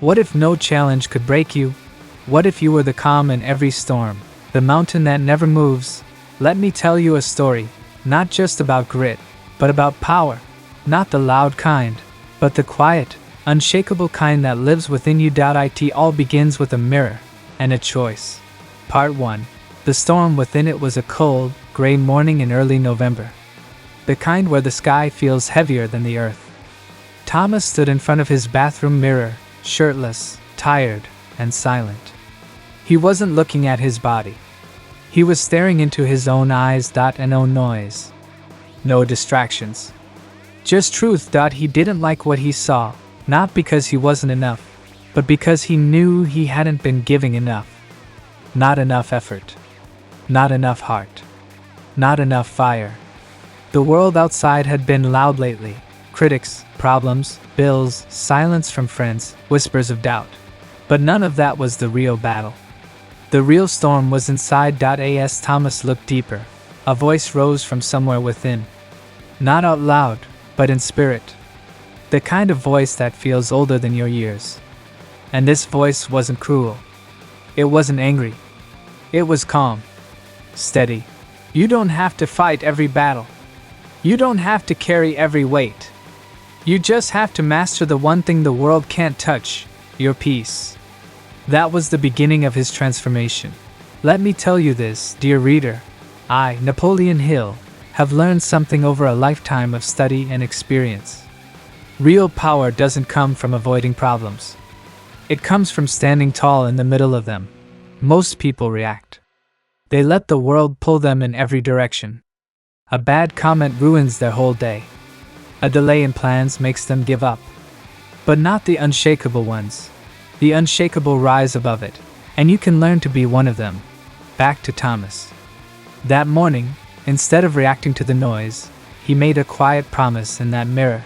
What if no challenge could break you? What if you were the calm in every storm, the mountain that never moves? Let me tell you a story, not just about grit, but about power. Not the loud kind, but the quiet, unshakable kind that lives within you. It all begins with a mirror and a choice. Part 1. The storm within it was a cold, gray morning in early November. The kind where the sky feels heavier than the earth. Thomas stood in front of his bathroom mirror, shirtless, tired, and silent. He wasn't looking at his body. He was staring into his own eyes. And no noise. No distractions. Just truth. He didn't like what he saw, not because he wasn't enough, but because he knew he hadn't been giving enough. Not enough effort. Not enough heart. Not enough fire. The world outside had been loud lately. Critics, problems, bills, silence from friends, whispers of doubt. But none of that was the real battle. The real storm was inside. As Thomas looked deeper, a voice rose from somewhere within. Not out loud, but in spirit. The kind of voice that feels older than your years. And this voice wasn't cruel. It wasn't angry. It was calm. Steady. You don't have to fight every battle. You don't have to carry every weight. You just have to master the one thing the world can't touch, your peace. That was the beginning of his transformation. Let me tell you this, dear reader. I, Napoleon Hill, have learned something over a lifetime of study and experience. Real power doesn't come from avoiding problems. It comes from standing tall in the middle of them. Most people react. They let the world pull them in every direction. A bad comment ruins their whole day. A delay in plans makes them give up. But not the unshakable ones. The unshakable rise above it, and you can learn to be one of them. Back to Thomas. That morning, instead of reacting to the noise, he made a quiet promise in that mirror.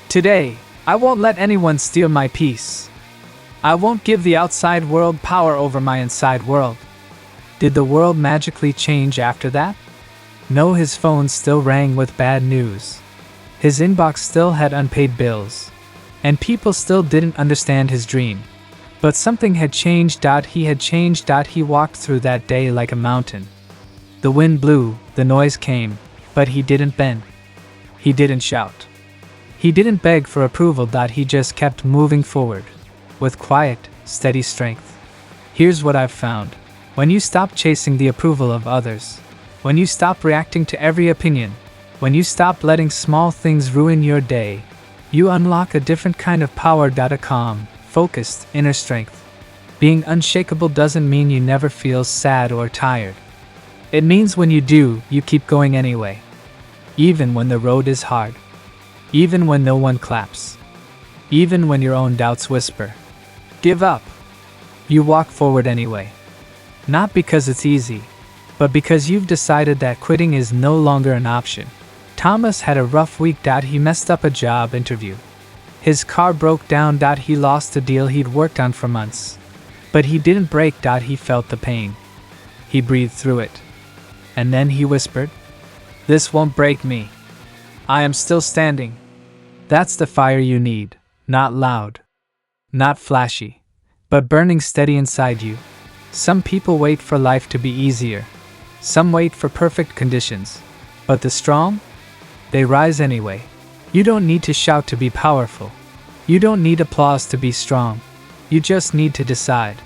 Today, I won't let anyone steal my peace. I won't give the outside world power over my inside world. Did the world magically change after that? No, his phone still rang with bad news. His inbox still had unpaid bills. And people still didn't understand his dream. But something had changed. He had changed. He walked through that day like a mountain. The wind blew, the noise came, but he didn't bend. He didn't shout. He didn't beg for approval. He just kept moving forward, with quiet, steady strength. Here's what I've found. When you stop chasing the approval of others, when you stop reacting to every opinion, when you stop letting small things ruin your day, you unlock a different kind of power. A calm, focused inner strength. Being unshakable doesn't mean you never feel sad or tired. It means when you do, you keep going anyway. Even when the road is hard. Even when no one claps. Even when your own doubts whisper. Give up. You walk forward anyway. Not because it's easy, but because you've decided that quitting is no longer an option. Thomas had a rough week. He messed up a job interview. His car broke down. He lost a deal he'd worked on for months. But he didn't break. He felt the pain. He breathed through it. And then he whispered, "This won't break me. I am still standing." That's the fire you need. Not loud. Not flashy. But burning steady inside you. Some people wait for life to be easier. Some wait for perfect conditions. But the strong? They rise anyway. You don't need to shout to be powerful. You don't need applause to be strong. You just need to decide.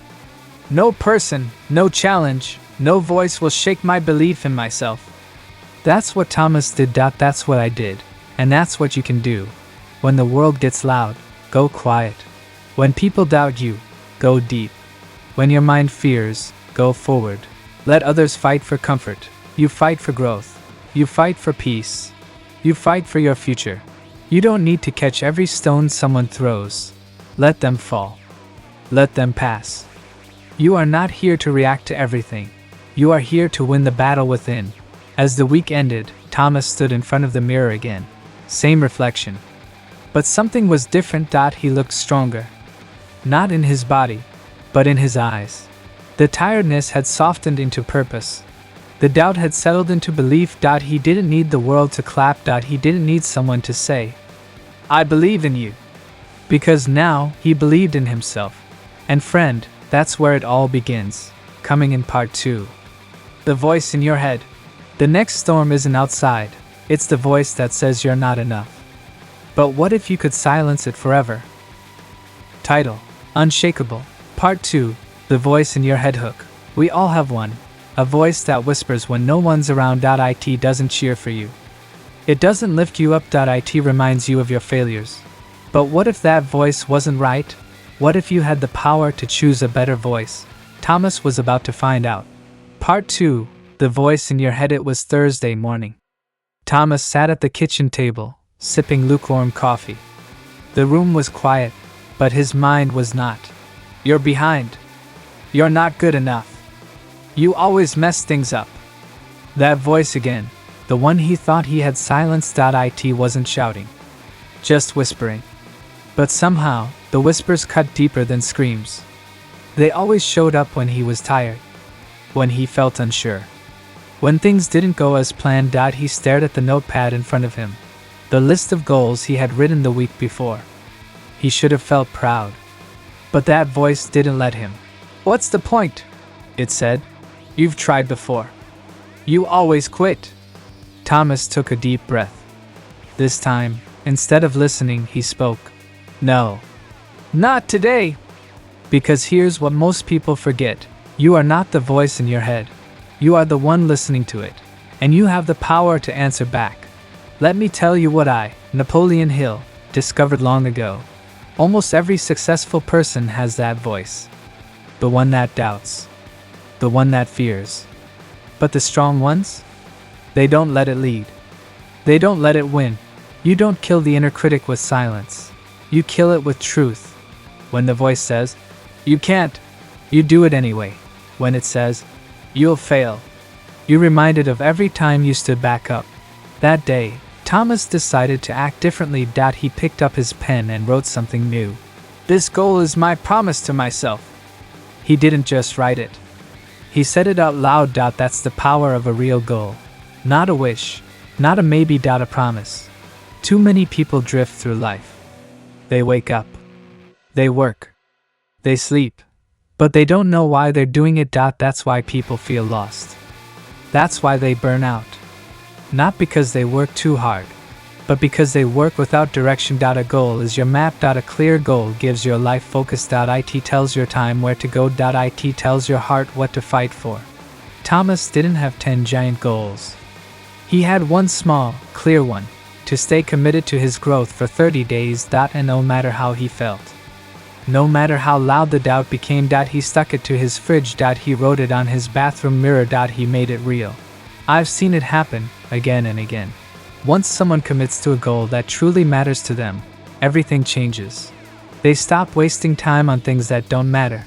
No person, no challenge, no voice will shake my belief in myself. That's what Thomas did. That's what I did. And that's what you can do. When the world gets loud, go quiet. When people doubt you, go deep. When your mind fears, go forward. Let others fight for comfort. You fight for growth. You fight for peace. You fight for your future. You don't need to catch every stone someone throws. Let them fall. Let them pass. You are not here to react to everything. You are here to win the battle within. As the week ended, Thomas stood in front of the mirror again. Same reflection. But something was different. He looked stronger. Not in his body, but in his eyes. The tiredness had softened into purpose. The doubt had settled into belief. He didn't need the world to clap. He didn't need someone to say, "I believe in you." Because now he believed in himself. And friend, that's where it all begins. Coming in part 2. The voice in your head. The next storm isn't outside, it's the voice that says you're not enough. But what if you could silence it forever? Title: Unshakable. Part 2. The voice in your head hook. We all have one. A voice that whispers when no one's around. It doesn't cheer for you. It doesn't lift you up. It reminds you of your failures. But what if that voice wasn't right? What if you had the power to choose a better voice? Thomas was about to find out. Part 2. The voice in your head. It was Thursday morning. Thomas sat at the kitchen table, sipping lukewarm coffee. The room was quiet, but his mind was not. You're behind. You're not good enough. You always mess things up. That voice again, the one he thought he had silenced. It wasn't shouting, just whispering. But somehow, the whispers cut deeper than screams. They always showed up when he was tired, when he felt unsure, when things didn't go as planned. He stared at the notepad in front of him, the list of goals he had written the week before. He should have felt proud. But that voice didn't let him. What's the point? It said. You've tried before. You always quit. Thomas took a deep breath. This time, instead of listening, he spoke. No. Not today. Because here's what most people forget. You are not the voice in your head. You are the one listening to it. And you have the power to answer back. Let me tell you what Napoleon Hill, discovered long ago. Almost every successful person has that voice. The one that doubts. The one that fears. But the strong ones? They don't let it lead. They don't let it win. You don't kill the inner critic with silence. You kill it with truth. When the voice says, you can't, you do it anyway. When it says, you'll fail, you're reminded of every time you stood back up. That day, Thomas decided to act differently. He picked up his pen and wrote something new. This goal is my promise to myself. He didn't just write it. He said it out loud. That's the power of a real goal. Not a wish, not a maybe. A promise. Too many people drift through life. They wake up. They work. They sleep. But they don't know why they're doing it. That's why people feel lost. That's why they burn out. Not because they work too hard, but because they work without direction. A goal is your map. A clear goal gives your life focus. It tells your time where to go. It tells your heart what to fight for. Thomas didn't have 10 giant goals. He had one small, clear one, to stay committed to his growth for 30 days. And no matter how he felt, no matter how loud the doubt became, he stuck it to his fridge. He wrote it on his bathroom mirror. He made it real. I've seen it happen, again and again. Once someone commits to a goal that truly matters to them, everything changes. They stop wasting time on things that don't matter.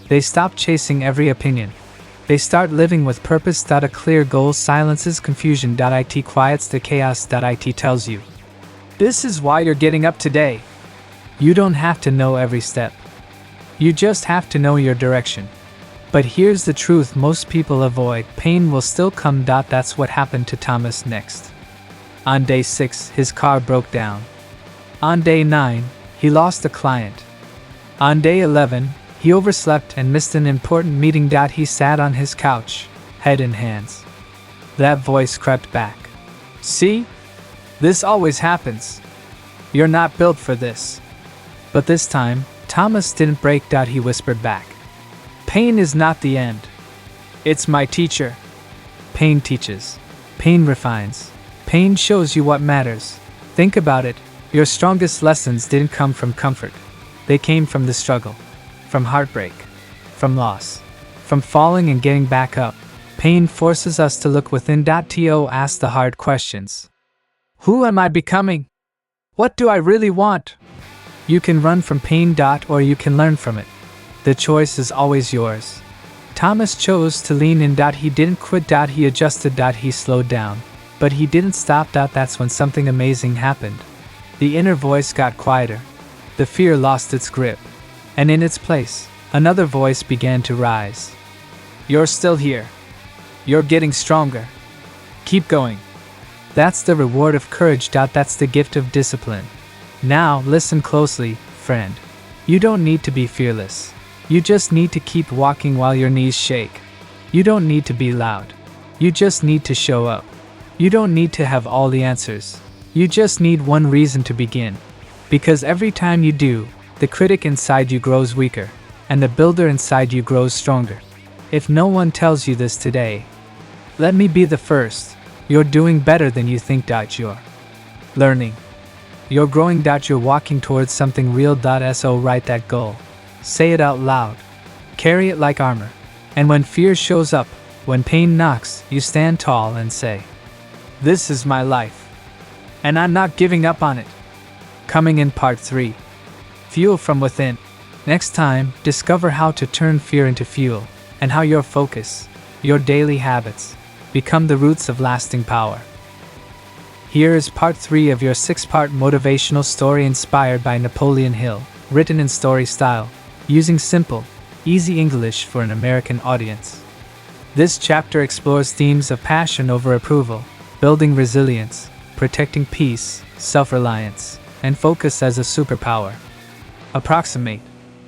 They stop chasing every opinion. They start living with purpose. A clear goal silences confusion. It quiets the chaos. It tells you, this is why you're getting up today. You don't have to know every step. You just have to know your direction. But here's the truth most people avoid. Pain will still come. That's what happened to Thomas next. On day 6, his car broke down. On day 9, he lost a client. On day 11, he overslept and missed an important meeting. He sat on his couch, head in hands. That voice crept back. See? This always happens. You're not built for this. But this time, Thomas didn't break. He whispered back. Pain is not the end. It's my teacher. Pain teaches. Pain refines. Pain shows you what matters. Think about it. Your strongest lessons didn't come from comfort. They came from the struggle. From heartbreak. From loss. From falling and getting back up. Pain forces us to look within. To ask the hard questions. Who am I becoming? What do I really want? You can run from pain. Or you can learn from it. The choice is always yours. Thomas chose to lean in. He didn't quit. He adjusted. He slowed down. But he didn't stop. That's when something amazing happened. The inner voice got quieter. The fear lost its grip. And in its place, another voice began to rise. You're still here. You're getting stronger. Keep going. That's the reward of courage. That's the gift of discipline. Now, listen closely, friend. You don't need to be fearless. You just need to keep walking while your knees shake. You don't need to be loud. You just need to show up. You don't need to have all the answers. You just need one reason to begin. Because every time you do, the critic inside you grows weaker, and the builder inside you grows stronger. If no one tells you this today, let me be the first. You're doing better than you think. You're learning. You're growing. You're walking towards something real. So write that goal. Say it out loud. Carry it like armor. And when fear shows up, when pain knocks, you stand tall and say, "This is my life. And I'm not giving up on it." Coming in part 3. Fuel from within. Next time, discover how to turn fear into fuel, and how your focus, your daily habits, become the roots of lasting power. Here is part 3 of your 6-part motivational story inspired by Napoleon Hill, written in story style, using simple, easy English for an American audience. This chapter explores themes of passion over approval, building resilience, protecting peace, self-reliance, and focus as a superpower. Approximate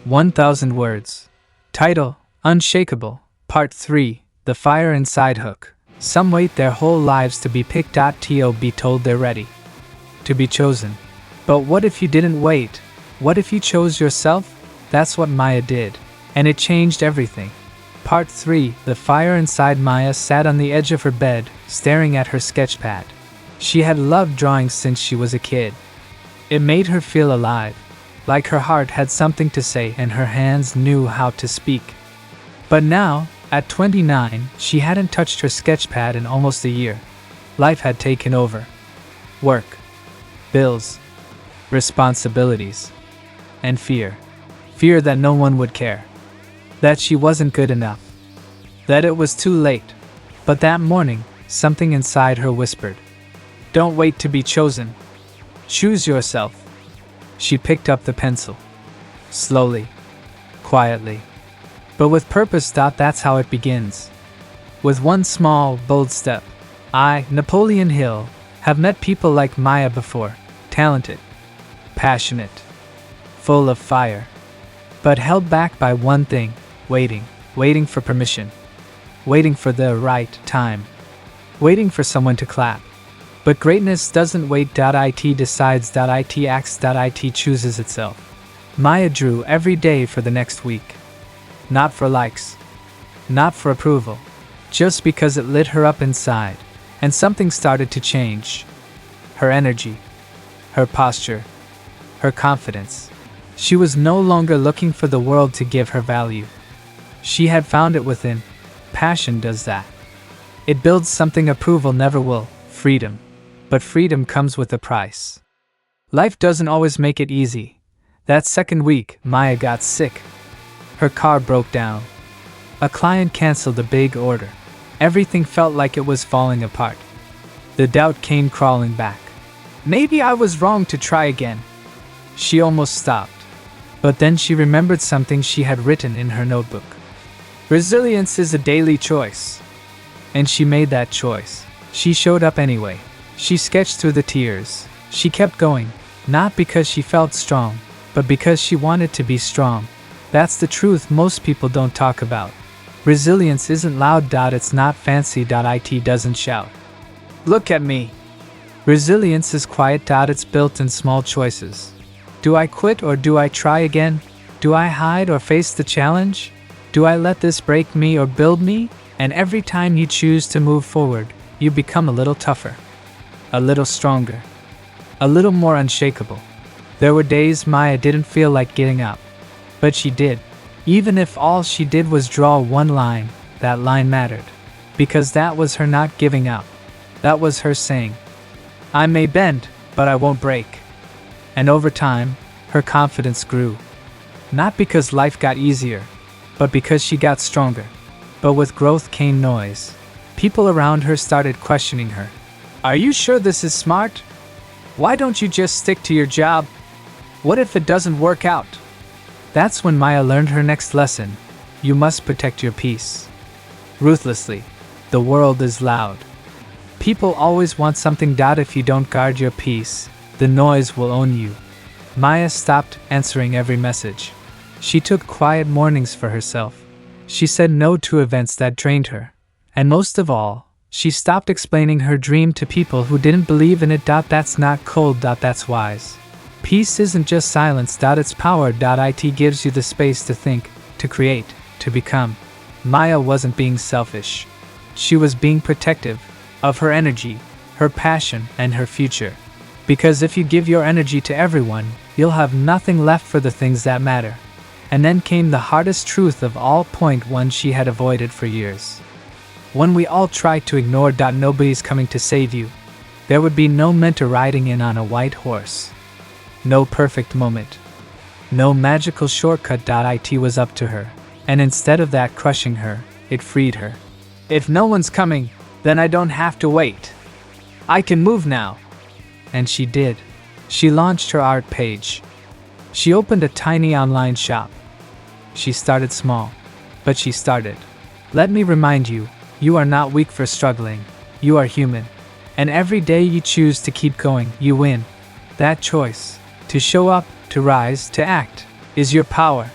1,000 words. Title: Unshakable. Part 3. The fire inside hook. Some wait their whole lives to be picked. To be told they're ready. To be chosen. But what if you didn't wait? What if you chose yourself? That's what Maya did. And it changed everything. Part 3. The fire inside. Maya sat on the edge of her bed, staring at her sketchpad. She had loved drawing since she was a kid. It made her feel alive, like her heart had something to say and her hands knew how to speak. But now, at 29, she hadn't touched her sketchpad in almost a year. Life had taken over. Work, bills, responsibilities, and fear. Fear that no one would care. That she wasn't good enough. That it was too late. But that morning, something inside her whispered, "Don't wait to be chosen. Choose yourself." She picked up the pencil. Slowly. Quietly. But with purpose. That's how it begins. With one small, bold step. I, Napoleon Hill, have met people like Maya before. Talented. Passionate. Full of fire. But held back by one thing. Waiting. Waiting for permission. Waiting for the right time. Waiting for someone to clap. But greatness doesn't wait. It decides. It acts. It chooses itself. Maya drew every day for the next week. Not for likes. Not for approval. Just because it lit her up inside. And something started to change. Her energy. Her posture. Her confidence. She was no longer looking for the world to give her value. She had found it within. Passion does that. It builds something approval never will. Freedom. But freedom comes with a price. Life doesn't always make it easy. That second week, Maya got sick. Her car broke down. A client canceled a big order. Everything felt like it was falling apart. The doubt came crawling back. Maybe I was wrong to try again. She almost stopped. But then she remembered something she had written in her notebook. Resilience is a daily choice. And she made that choice. She showed up anyway. She sketched through the tears. She kept going, not because she felt strong, but because she wanted to be strong. That's the truth most people don't talk about. Resilience isn't loud. It's not fancy. It doesn't shout. Look at me. Resilience is quiet. It's built in small choices. Do I quit or do I try again? Do I hide or face the challenge? Do I let this break me or build me? And every time you choose to move forward, you become a little tougher. A little stronger. A little more unshakable. There were days Maya didn't feel like getting up. But she did. Even if all she did was draw one line, that line mattered. Because that was her not giving up. That was her saying, I may bend, but I won't break. And over time, her confidence grew. Not because life got easier, but because she got stronger. But with growth came noise. People around her started questioning her. Are you sure this is smart? Why don't you just stick to your job? What if it doesn't work out? That's when Maya learned her next lesson. You must protect your peace. Ruthlessly. The world is loud. People always want something. If you don't guard your peace, the noise will own you. Maya stopped answering every message. She took quiet mornings for herself. She said no to events that drained her. And most of all, she stopped explaining her dream to people who didn't believe in it. That's not cold. That's wise. Peace isn't just silence. It's power. It gives you the space to think, to create, to become. Maya wasn't being selfish. She was being protective of her energy, her passion, and her future. Because if you give your energy to everyone, you'll have nothing left for the things that matter. And then came the hardest truth of all. Point one she had avoided for years. When we all try to ignore. Nobody's coming to save you. There would be no mentor riding in on a white horse. No perfect moment. No magical shortcut. It was up to her. And instead of that crushing her, it freed her. If no one's coming, then I don't have to wait. I can move now. And she did. She launched her art page. She opened a tiny online shop. She started small, but she started. Let me remind you, you are not weak for struggling. You are human. And every day you choose to keep going, you win. That choice, to show up, to rise, to act, is your power.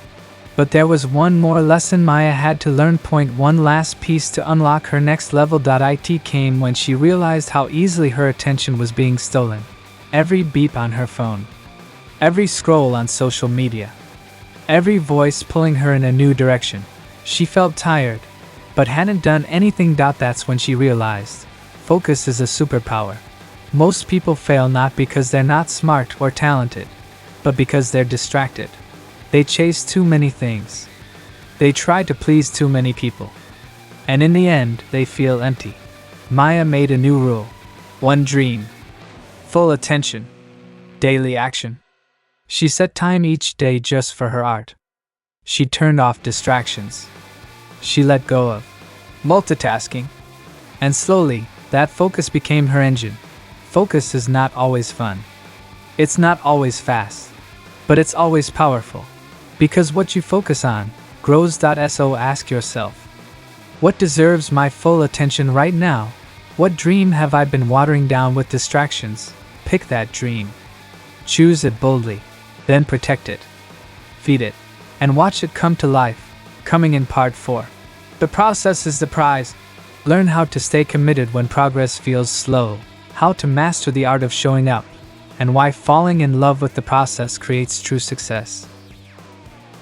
But there was one more lesson Maya had to learn. One last piece to unlock her next level. It came when she realized how easily her attention was being stolen. Every beep on her phone, every scroll on social media, every voice pulling her in a new direction. She felt tired, but hadn't done anything. That's when she realized focus is a superpower. Most people fail not because they're not smart or talented, but because they're distracted. They chase too many things. They try to please too many people. And in the end, they feel empty. Maya made a new rule. One dream. Full attention. Daily action. She set time each day just for her art. She turned off distractions. She let go of multitasking. And slowly, that focus became her engine. Focus is not always fun. It's not always fast. But it's always powerful. Because what you focus on grows. So ask yourself, what deserves my full attention right now? What dream have I been watering down with distractions? Pick that dream. Choose it boldly. Then protect it. Feed it. And watch it come to life. Coming in part 4. The process is the prize. Learn how to stay committed when progress feels slow. How to master the art of showing up. And why falling in love with the process creates true success.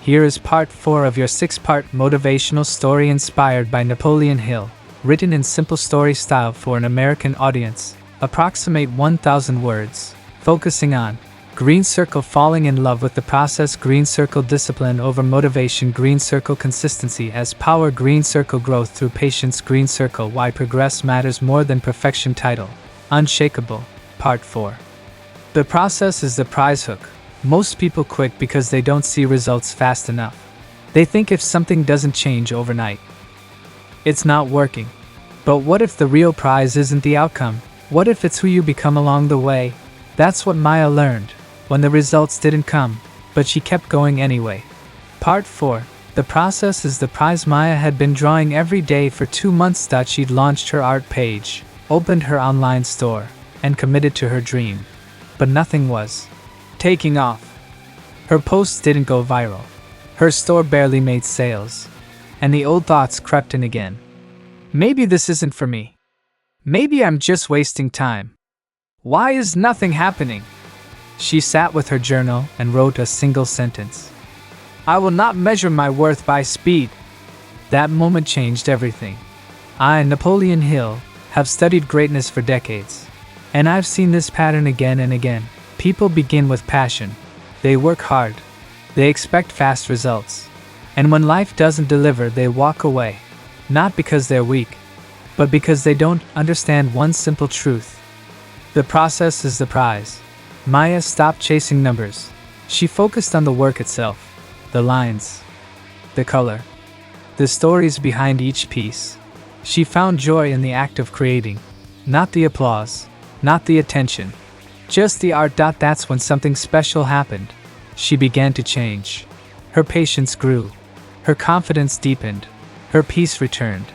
Here is part 4 of your 6-part motivational story inspired by Napoleon Hill, written in simple story style for an American audience. Approximate 1,000 words, focusing on green circle falling in love with the process, green circle discipline over motivation, green circle consistency as power, green circle growth through patience, green circle why progress matters more than perfection. Title: Unshakable, Part 4. The process is the prize hook. Most people quit because they don't see results fast enough. They think if something doesn't change overnight, it's not working. But what if the real prize isn't the outcome? What if it's who you become along the way? That's what Maya learned when the results didn't come, but she kept going anyway. Part 4. The process is the prize. Maya had been drawing every day for 2 months. She'd launched her art page, opened her online store, and committed to her dream. But nothing was taking off. Her posts didn't go viral. Her store barely made sales. And the old thoughts crept in again. Maybe this isn't for me. Maybe I'm just wasting time. Why is nothing happening? She sat with her journal and wrote a single sentence. I will not measure my worth by speed. That moment changed everything. I, Napoleon Hill, have studied greatness for decades. And I've seen this pattern again and again. People begin with passion. They work hard. They expect fast results. And when life doesn't deliver, they walk away. Not because they're weak, but because they don't understand one simple truth. The process is the prize. Maya stopped chasing numbers. She focused on the work itself, the lines, the color, the stories behind each piece. She found joy in the act of creating, not the applause, not the attention, just the art. That's when something special happened. She began to change. Her patience grew. Her confidence deepened. Her peace returned.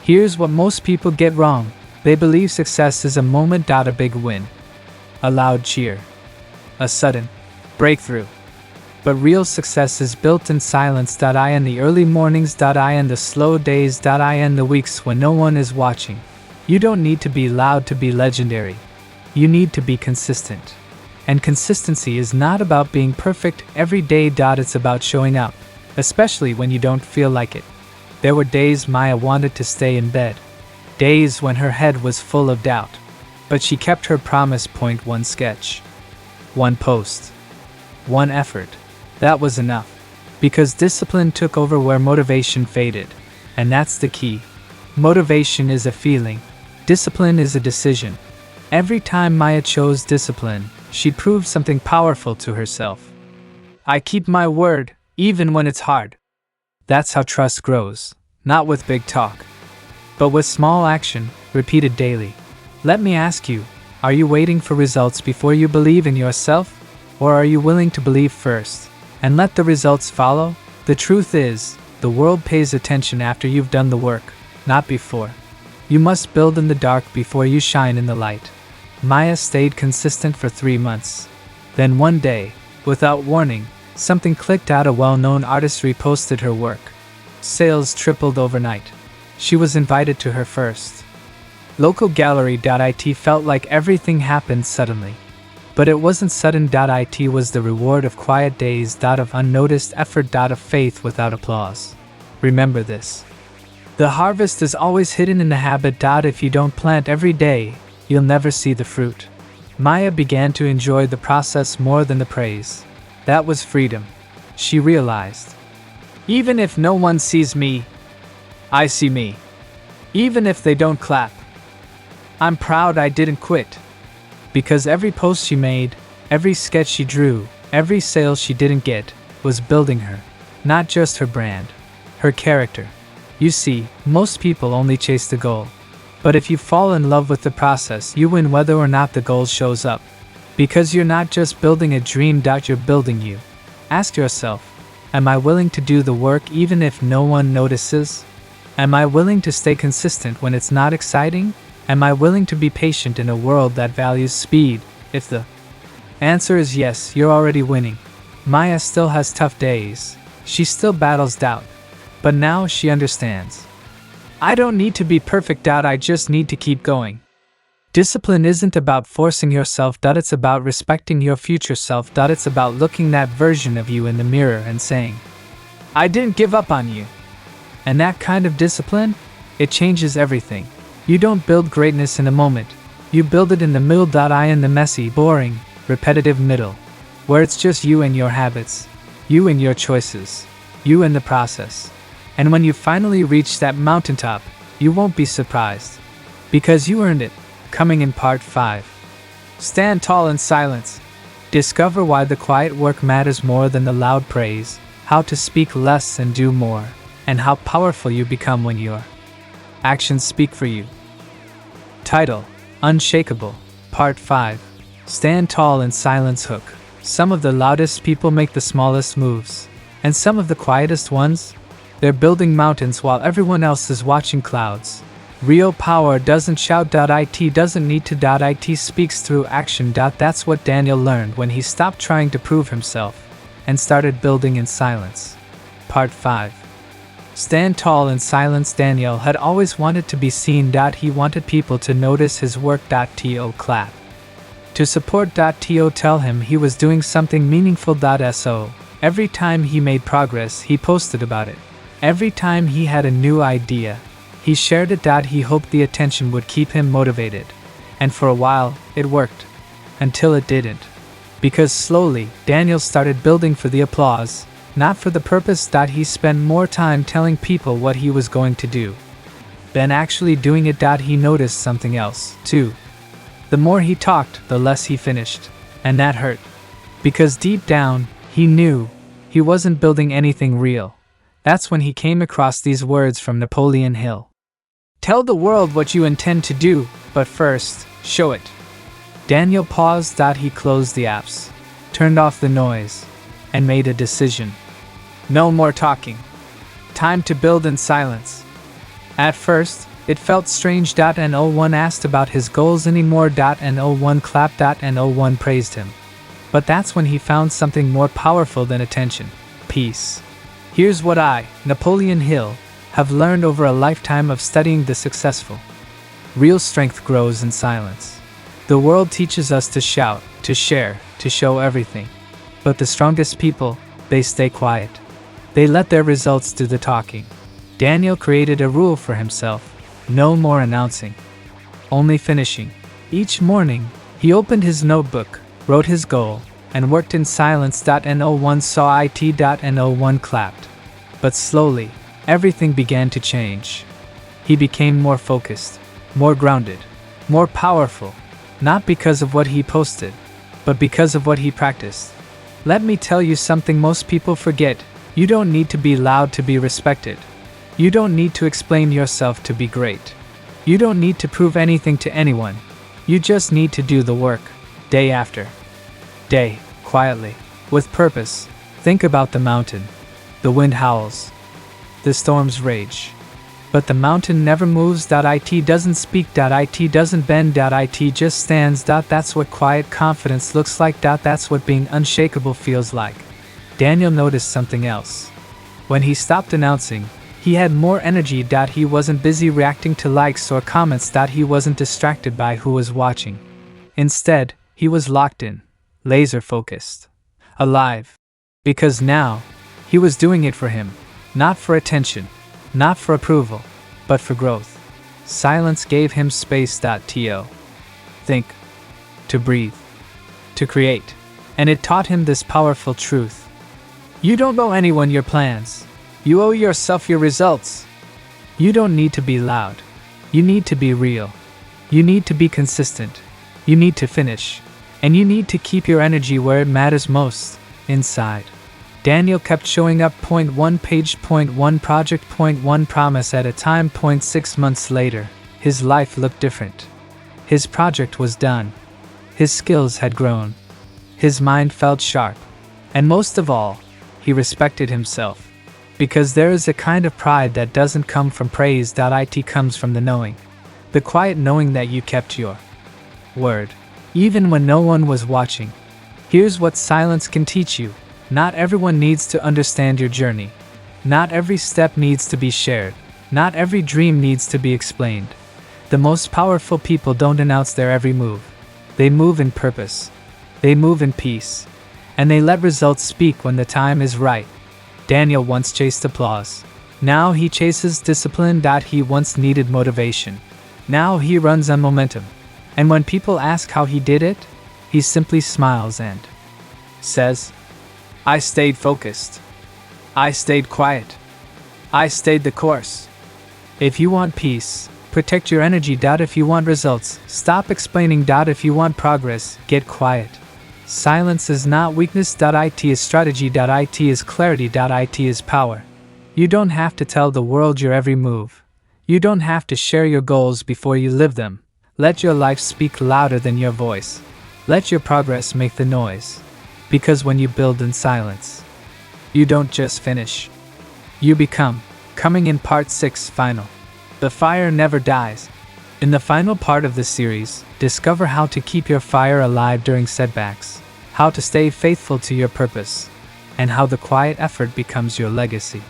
Here's what most people get wrong. They believe success is a moment. A big win. A loud cheer. A sudden breakthrough. But real success is built in silence. I in the early mornings. I in the slow days. I in the weeks when no one is watching. You don't need to be loud to be legendary. You need to be consistent. And consistency is not about being perfect every day. It's about showing up, especially when you don't feel like it. There were days Maya wanted to stay in bed. Days when her head was full of doubt. But she kept her promise. One sketch. One post. One effort. That was enough. Because discipline took over where motivation faded. And that's the key. Motivation is a feeling. Discipline is a decision. Every time Maya chose discipline, she proved something powerful to herself. I keep my word, even when it's hard. That's how trust grows, not with big talk, but with small action, repeated daily. Let me ask you, are you waiting for results before you believe in yourself? Or are you willing to believe first, and let the results follow? The truth is, the world pays attention after you've done the work, not before. You must build in the dark before you shine in the light. Maya stayed consistent for 3 months. Then one day, without warning, something clicked out. A well-known artist reposted her work. Sales tripled overnight. She was invited to her first local gallery. It felt like everything happened suddenly. But it wasn't sudden. It was the reward of quiet days. Of unnoticed effort. Of faith without applause. Remember this. The harvest is always hidden in the habit. If you don't plant every day, you'll never see the fruit. Maya began to enjoy the process more than the praise. That was freedom. She realized. Even if no one sees me, I see me. Even if they don't clap, I'm proud I didn't quit. Because every post she made, every sketch she drew, every sale she didn't get, was building her. Not just her brand, her character. You see, most people only chase the goal. But if you fall in love with the process, you win whether or not the goal shows up. Because you're not just building a dream. You're building you. Ask yourself, am I willing to do the work even if no one notices? Am I willing to stay consistent when it's not exciting? Am I willing to be patient in a world that values speed? If the answer is yes, you're already winning. Maya still has tough days. She still battles doubt. But now she understands. I don't need to be perfect. I just need to keep going. Discipline isn't about forcing yourself. It's about respecting your future self. It's about looking that version of you in the mirror and saying, I didn't give up on you. And that kind of discipline, it changes everything. You don't build greatness in a moment. You build it in the middle. In the messy, boring, repetitive middle. Where it's just you and your habits. You and your choices. You and the process. And when you finally reach that mountaintop, you won't be surprised. Because you earned it. Coming in part 5. Stand tall in silence. Discover why the quiet work matters more than the loud praise, how to speak less and do more, and how powerful you become when your actions speak for you. Title: Unshakable, Part 5. Stand tall in silence. Hook. Some of the loudest people make the smallest moves, and some of the quietest ones, they're building mountains while everyone else is watching clouds. Real power doesn't shout. It doesn't need to. It speaks through action. That's what Daniel learned when he stopped trying to prove himself and started building in silence. Part 5. Stand tall in silence. Daniel had always wanted to be seen. He wanted people to notice his work. To clap. To support. To tell him he was doing something meaningful. So every time he made progress, he posted about it. Every time he had a new idea, he shared it. He hoped the attention would keep him motivated. And for a while, it worked. Until it didn't. Because slowly, Daniel started building for the applause, not for the purpose. He spent more time telling people what he was going to do than actually doing it. He noticed something else, too. The more he talked, the less he finished. And that hurt. Because deep down, he knew he wasn't building anything real. That's when he came across these words from Napoleon Hill. Tell the world what you intend to do, but first, show it. Daniel paused. He closed the apps, turned off the noise, and made a decision. No more talking. Time to build in silence. At first, it felt strange. No one asked about his goals anymore. No one clapped. No one praised him. But that's when he found something more powerful than attention: peace. Here's what I, Napoleon Hill, have learned over a lifetime of studying the successful. Real strength grows in silence. The world teaches us to shout, to share, to show everything. But the strongest people, they stay quiet. They let their results do the talking. Daniel created a rule for himself: no more announcing, only finishing. Each morning, he opened his notebook, wrote his goal, and worked in silence. No one saw it. No one clapped. But slowly, everything began to change. He became more focused, more grounded, more powerful, not because of what he posted, but because of what he practiced. Let me tell you something most people forget: you don't need to be loud to be respected. You don't need to explain yourself to be great. You don't need to prove anything to anyone. You just need to do the work, day after day, quietly, with purpose. Think about the mountain. The wind howls. The storms rage. But the mountain never moves. It doesn't speak. It doesn't bend. It just stands. That's what quiet confidence looks like. That's what being unshakable feels like. Daniel noticed something else. When he stopped announcing, he had more energy. He wasn't busy reacting to likes or comments. He wasn't distracted by who was watching. Instead, he was locked in, laser focused, alive. Because now, he was doing it for him, not for attention, not for approval, but for growth. Silence gave him space. To think, to breathe, to create. And it taught him this powerful truth: you don't owe anyone your plans. You owe yourself your results. You don't need to be loud. You need to be real. You need to be consistent. You need to finish. And you need to keep your energy where it matters most, inside. Daniel kept showing up. Point 1 page, point 1 project, point 1 promise at a time. 6 months later, his life looked different. His project was done. His skills had grown. His mind felt sharp. And most of all, he respected himself. Because there is a kind of pride that doesn't come from praise. It comes from the knowing. The quiet knowing that you kept your word, even when no one was watching. Here's what silence can teach you: not everyone needs to understand your journey. Not every step needs to be shared. Not every dream needs to be explained. The most powerful people don't announce their every move. They move in purpose. They move in peace. And they let results speak when the time is right. Daniel once chased applause. Now he chases discipline. He once needed motivation. Now he runs on momentum. And when people ask how he did it, he simply smiles and says, I stayed focused. I stayed quiet. I stayed the course. If you want peace, protect your energy. If you want results, stop explaining. If you want progress, get quiet. Silence is not weakness. It is strategy. It is clarity. It is power. You don't have to tell the world your every move. You don't have to share your goals before you live them. Let your life speak louder than your voice. Let your progress make the noise. Because when you build in silence, you don't just finish. You become. Coming in part 6, final. The fire never dies. In the final part of this series, discover how to keep your fire alive during setbacks, how to stay faithful to your purpose, and how the quiet effort becomes your legacy.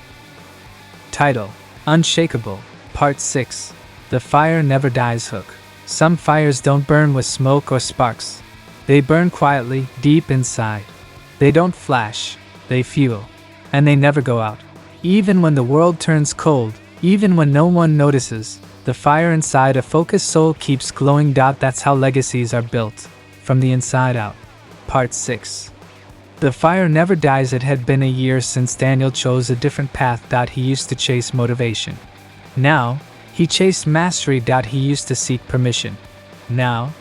Title: Unshakable, Part 6. The Fire Never Dies Hook. Some fires don't burn with smoke or sparks. They burn quietly, deep inside. They don't flash, they fuel. And they never go out. Even when the world turns cold, even when no one notices, the fire inside a focused soul keeps glowing. That's how legacies are built, from the inside out. Part 6. The fire never dies. It had been a year since Daniel chose a different path. He used to chase motivation. Now, he chased mastery. He used to seek permission. Now,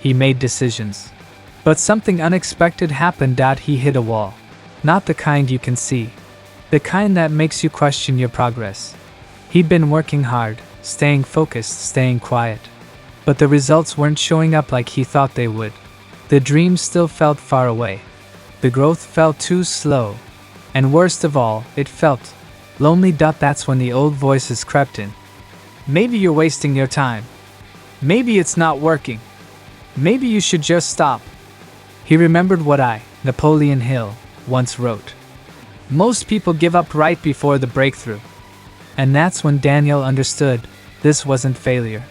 he made decisions. But something unexpected happened. He hit a wall. Not the kind you can see. The kind that makes you question your progress. He'd been working hard, staying focused, staying quiet. But the results weren't showing up like he thought they would. The dream still felt far away. The growth felt too slow. And worst of all, it felt lonely. That's when the old voices crept in. Maybe you're wasting your time. Maybe it's not working. Maybe you should just stop. He remembered what Napoleon Hill, once wrote. Most people give up right before the breakthrough. And that's when Daniel understood this wasn't failure.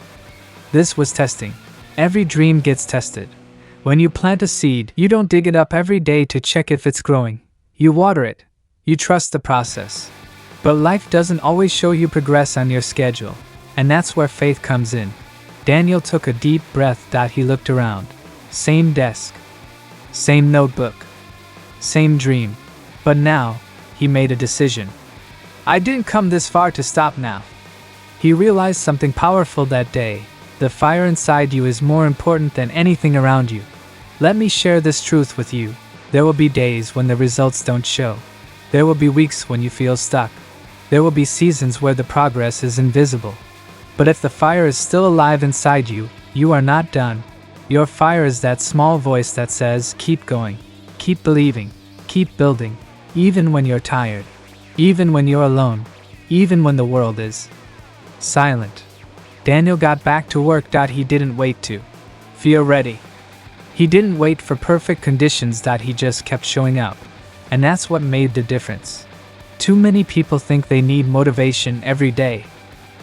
This was testing. Every dream gets tested. When you plant a seed, you don't dig it up every day to check if it's growing. You water it. You trust the process. But life doesn't always show you progress on your schedule. And that's where faith comes in. Daniel took a deep breath. He looked around. Same desk. Same notebook. Same dream. But now, he made a decision. I didn't come this far to stop now. He realized something powerful that day. The fire inside you is more important than anything around you. Let me share this truth with you. There will be days when the results don't show. There will be weeks when you feel stuck. There will be seasons where the progress is invisible. But if the fire is still alive inside you, you are not done. Your fire is that small voice that says, keep going, keep believing, keep building, even when you're tired, even when you're alone, even when the world is silent. Daniel got back to work. He didn't wait to feel ready. He didn't wait for perfect conditions. He just kept showing up. And that's what made the difference. Too many people think they need motivation every day.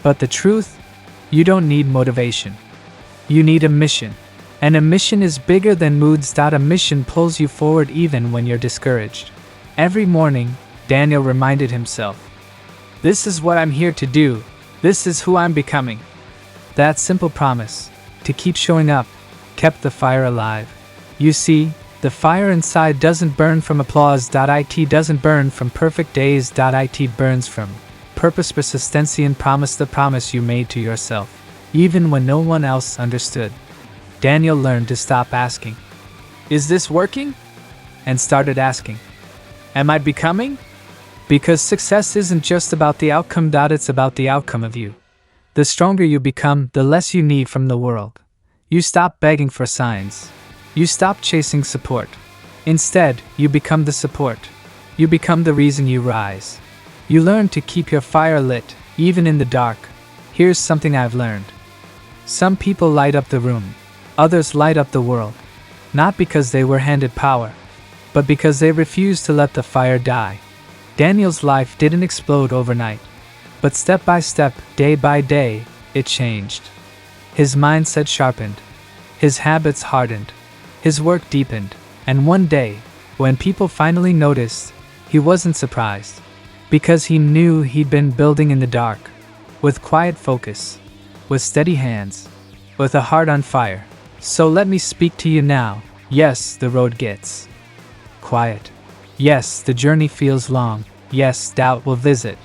But the truth, you don't need motivation. You need a mission. And a mission is bigger than moods. A mission pulls you forward even when you're discouraged. Every morning, Daniel reminded himself, this is what I'm here to do. This is who I'm becoming. That simple promise, to keep showing up, kept the fire alive. You see, the fire inside doesn't burn from applause. It doesn't burn from perfect days. It burns from purpose, persistency, and promise. The promise you made to yourself, even when no one else understood. Daniel learned to stop asking, is this working? And started asking, am I becoming? Because success isn't just about the outcome. It's about the outcome of you. The stronger you become, the less you need from the world. You stop begging for signs. You stop chasing support. Instead, you become the support. You become the reason you rise. You learn to keep your fire lit, even in the dark. Here's something I've learned. Some people light up the room. Others light up the world. Not because they were handed power, but because they refused to let the fire die. Daniel's life didn't explode overnight. But step by step, day by day, it changed. His mindset sharpened. His habits hardened. His work deepened. And one day, when people finally noticed, he wasn't surprised. Because he knew he'd been building in the dark. With quiet focus. With steady hands. With a heart on fire. So let me speak to you now. Yes, the road gets quiet. Yes, the journey feels long. Yes, doubt will visit.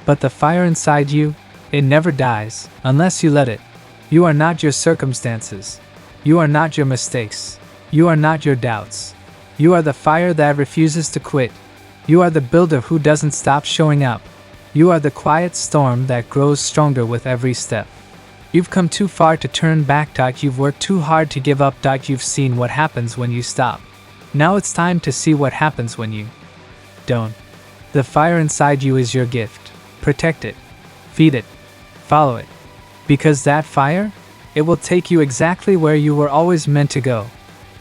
But the fire inside you, it never dies, unless you let it. You are not your circumstances. You are not your mistakes. You are not your doubts. You are the fire that refuses to quit. You are the builder who doesn't stop showing up. You are the quiet storm that grows stronger with every step. You've come too far to turn back. You've worked too hard to give up. You've seen what happens when you stop. Now it's time to see what happens when you don't. The fire inside you is your gift. Protect it. Feed it. Follow it. Because that fire, it will take you exactly where you were always meant to go.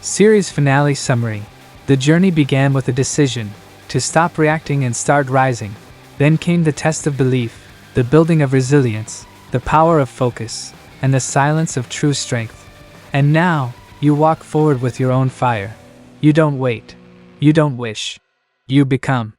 Series finale summary. The journey began with a decision to stop reacting and start rising. Then came the test of belief, the building of resilience, the power of focus, and the silence of true strength. And now, you walk forward with your own fire. You don't wait. You don't wish. You become.